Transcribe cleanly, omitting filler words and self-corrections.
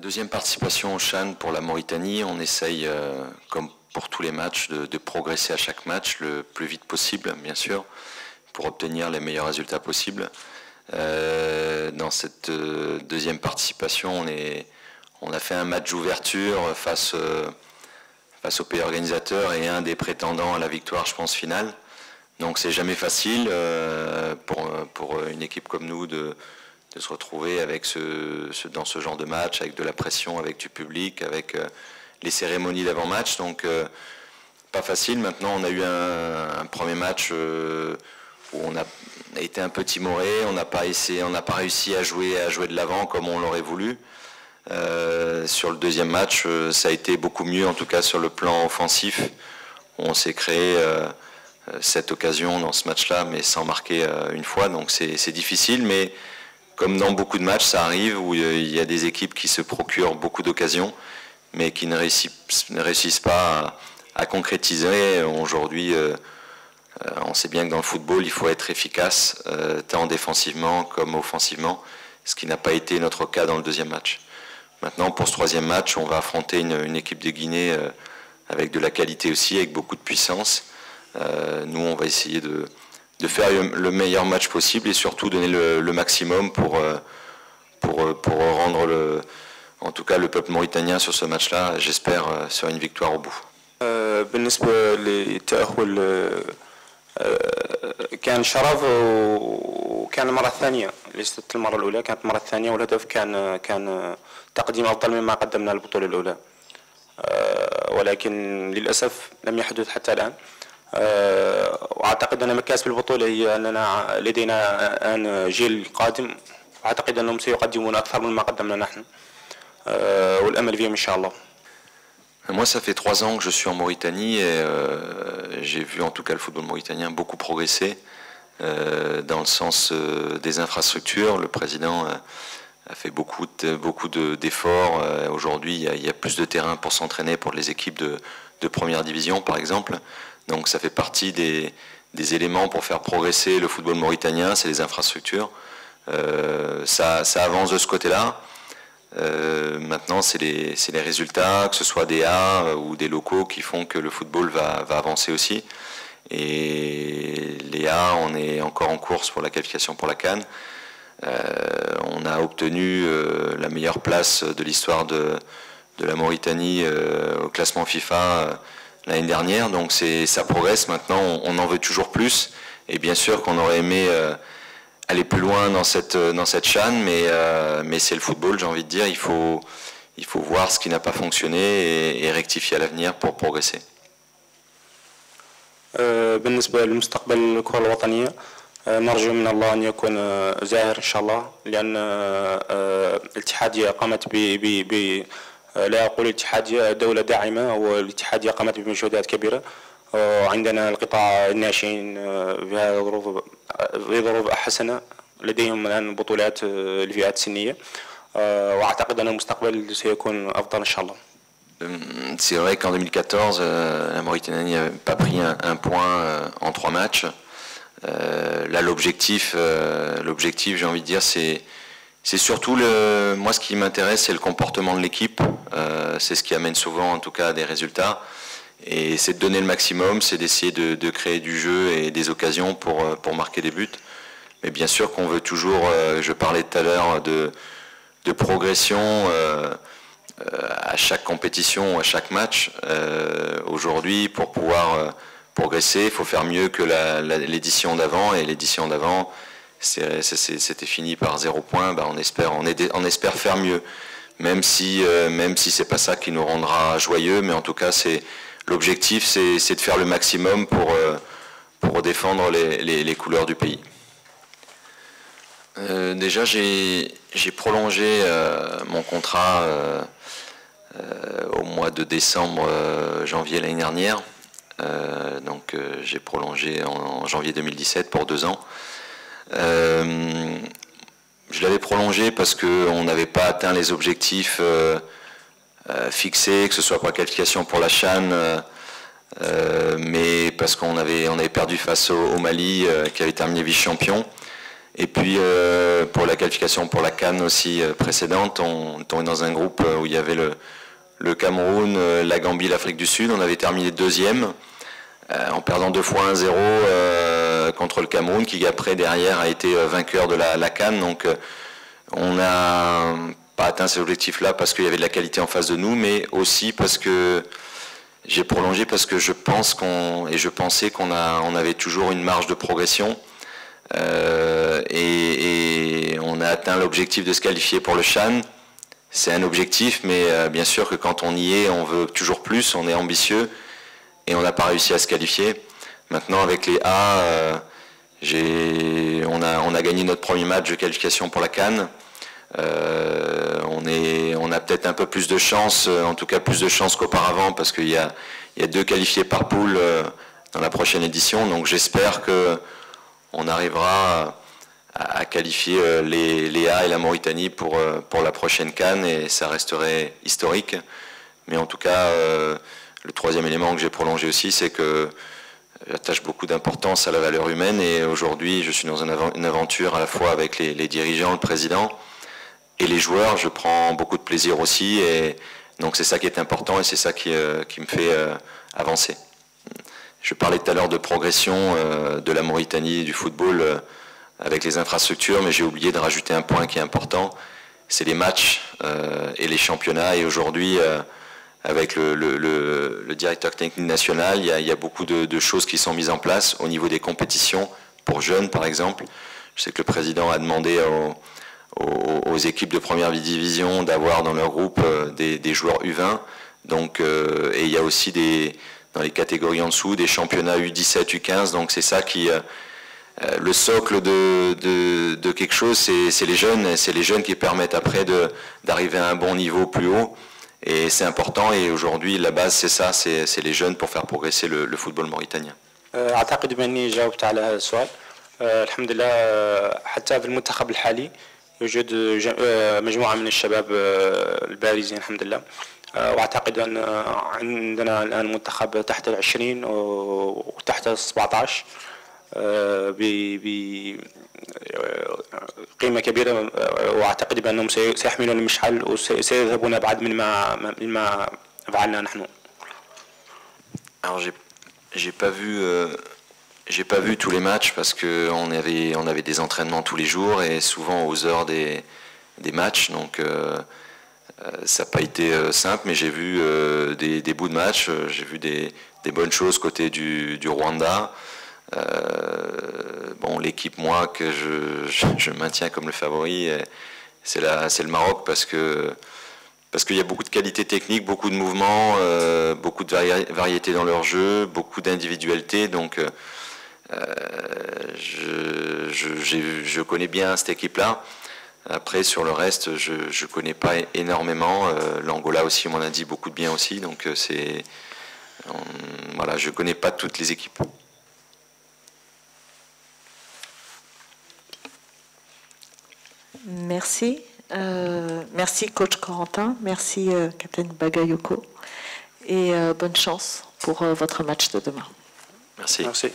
Deuxième participation au CHAN pour la Mauritanie. On essaye, comme pour tous les matchs, de progresser à chaque match le plus vite possible, bien sûr, pour obtenir les meilleurs résultats possibles. Dans cette deuxième participation, on a fait un match d'ouverture face au pays organisateur et un des prétendants à la victoire, je pense, finale. Donc c'est jamais facile pour une équipe comme nous de se retrouver avec dans ce genre de match, avec de la pression, avec du public, avec les cérémonies d'avant-match. Donc pas facile. Maintenant on a eu un premier match où on a été un peu timoré, on n'a pas réussi à jouer de l'avant comme on l'aurait voulu. Sur le deuxième match, ça a été beaucoup mieux, en tout cas sur le plan offensif. On s'est créé 7 occasions dans ce match-là, mais sans marquer une fois, donc c'est difficile, mais comme dans beaucoup de matchs, ça arrive où il y a des équipes qui se procurent beaucoup d'occasions, mais qui ne réussissent pas à concrétiser. Aujourd'hui, on sait bien que dans le football, il faut être efficace, tant défensivement comme offensivement, ce qui n'a pas été notre cas dans le deuxième match. Maintenant, pour ce troisième match, on va affronter une équipe de Guinée avec de la qualité aussi, avec beaucoup de puissance. Nous, on va essayer de faire le meilleur match possible et surtout donner le maximum pour rendre en tout cas le peuple mauritanien sur ce match-là, j'espère, sur une victoire au bout. بالنسبة للتأهل كان شرف وكان المرة الثانية، ليست المرة الأولى، كانت المرة الثانية، والهدف كان تقديم أفضل مما قدمنا البطولة الأولى، ولكن للأسف لم يحدث حتى الآن. وأعتقد أن مكاسب البطولة هي أننا لدينا الآن جيل قادم، وأعتقد أنهم سيقدمون أكثر مما قدمنا نحن، والأمل فيهم إن شاء الله. Moi, ça fait 3 ans que je suis en Mauritanie et j'ai vu en tout cas le football mauritanien beaucoup progresser dans le sens des infrastructures. Le président a fait beaucoup d'efforts. Aujourd'hui, il y a plus de terrain pour s'entraîner pour les équipes de première division, par exemple. Donc ça fait partie des éléments pour faire progresser le football mauritanien, c'est les infrastructures. Ça avance de ce côté-là. Maintenant, c'est les résultats, que ce soit des A ou des locaux, qui font que le football va avancer aussi. Et les A, on est encore en course pour la qualification pour la CAN. On a obtenu la meilleure place de l'histoire de la Mauritanie au classement FIFA l'année dernière. Donc ça progresse. Maintenant, on en veut toujours plus. Et bien sûr qu'on aurait aimé aller plus loin dans cette CHAN, mais c'est le football, j'ai envie de dire. Il faut voir ce qui n'a pas fonctionné et rectifier à l'avenir pour progresser. بالنسبة لمستقبل الكرة الوطنية نرجو من الله أن يكون زاهر إن شاء الله، لأن الاتحادية قامت لا أقول الاتحادية دولة داعمة، والاتحادية قامت بمجهودات كبيرة. وعندنا القطاع الناشئين في ظروف حسنة، لديهم الآن بطولات الفئات السنية، وأعتقد أن المستقبل سيكون أفضل إن شاء الله. C'est vrai qu'en 2014, la Mauritanie n'avait pas pris un point en 3 matchs. Là, l'objectif, j'ai envie de dire, c'est surtout moi ce qui m'intéresse, c'est le comportement de l'équipe. C'est ce qui amène souvent, en tout cas, des résultats. Et c'est de donner le maximum, c'est d'essayer de créer du jeu et des occasions pour marquer des buts. Mais bien sûr qu'on veut toujours, je parlais tout à l'heure de progression à chaque compétition, à chaque match. Aujourd'hui, pour pouvoir progresser, il faut faire mieux que l'édition d'avant. Et l'édition d'avant, c'était fini par 0 point. Ben, on espère faire mieux. Même si c'est pas ça qui nous rendra joyeux, mais en tout cas, l'objectif, c'est de faire le maximum pour défendre les couleurs du pays. Déjà, j'ai prolongé mon contrat au mois de décembre, janvier l'année dernière. Donc j'ai prolongé en janvier 2017 pour 2 ans. Je l'avais prolongé parce qu'on n'avait pas atteint les objectifs fixés, que ce soit pour la qualification pour la CHAN, mais parce qu'on avait perdu face au Mali, qui avait terminé vice-champion. Et puis pour la qualification pour la CAN aussi précédente, on tombait dans un groupe où il y avait le Cameroun, la Gambie, l'Afrique du Sud. On avait terminé deuxième en perdant 2 fois 1-0 contre le Cameroun, qui après derrière a été vainqueur de la CAN. Donc on n'a pas atteint ces objectifs-là parce qu'il y avait de la qualité en face de nous, mais aussi parce que j'ai prolongé parce que je pense je pensais qu'on avait toujours une marge de progression et on a atteint l'objectif de se qualifier pour le CHAN. C'est un objectif, mais bien sûr que quand on y est, on veut toujours plus, on est ambitieux et on n'a pas réussi à se qualifier. Maintenant, avec les A, on a gagné notre premier match de qualification pour la CAN. On a peut-être un peu plus de chance, en tout cas plus de chance qu'auparavant, parce qu'il y a 2 qualifiés par poule dans la prochaine édition. Donc j'espère qu'on arrivera à qualifier les A et la Mauritanie pour la prochaine CAN, et ça resterait historique. Mais en tout cas, le troisième élément que j'ai prolongé aussi, c'est que j'attache beaucoup d'importance à la valeur humaine, et aujourd'hui je suis dans une aventure à la fois avec les dirigeants, le président et les joueurs. Je prends beaucoup de plaisir aussi, et donc c'est ça qui est important et c'est ça qui me fait avancer. Je parlais tout à l'heure de progression de la Mauritanie, du football avec les infrastructures, mais j'ai oublié de rajouter un point qui est important, c'est les matchs et les championnats. Et aujourd'hui, avec le directeur technique national, il y a beaucoup de choses qui sont mises en place au niveau des compétitions pour jeunes, par exemple. Je sais que le président a demandé aux équipes de première division d'avoir dans leur groupe des joueurs U20. Donc, et il y a aussi dans les catégories en dessous des championnats U17, U15. Donc c'est ça qui... le socle de quelque chose, c'est les jeunes qui permettent après d'arriver à un bon niveau plus haut. Et c'est important, et aujourd'hui la base c'est ça, c'est les jeunes pour faire progresser le football mauritanien. أعتقد بأني جاوبت على هذا السؤال. الحمد لله حتى في المنتخب الحالي يوجد مجموعة من الشباب البارزين الحمد لله. وأعتقد أن عندنا الآن منتخب تحت 20 وتحت 17 بقيمة كبيرة، وأعتقد بأنهم سيحملون المشعل وسيذهبون أبعد مما فعلنا نحن. Alors j'ai pas vu tous les matchs parce que on avait des entraînements tous les jours et souvent aux heures des matchs, donc ça n'a pas été simple, mais j'ai vu des bouts de match, j'ai vu des bonnes choses côté du Rwanda. Bon, l'équipe, moi, que je maintiens comme le favori, c'est le Maroc, parce qu'il y a beaucoup de qualité technique, beaucoup de mouvements, beaucoup de variété dans leur jeu, beaucoup d'individualité. Donc je connais bien cette équipe-là. Après, sur le reste, je ne connais pas énormément. L'Angola aussi, on m'en a dit beaucoup de bien aussi. Donc voilà, je ne connais pas toutes les équipes. Merci. Merci coach Corentin, merci capitaine Bagayoko, et bonne chance pour votre match de demain. Merci. Merci.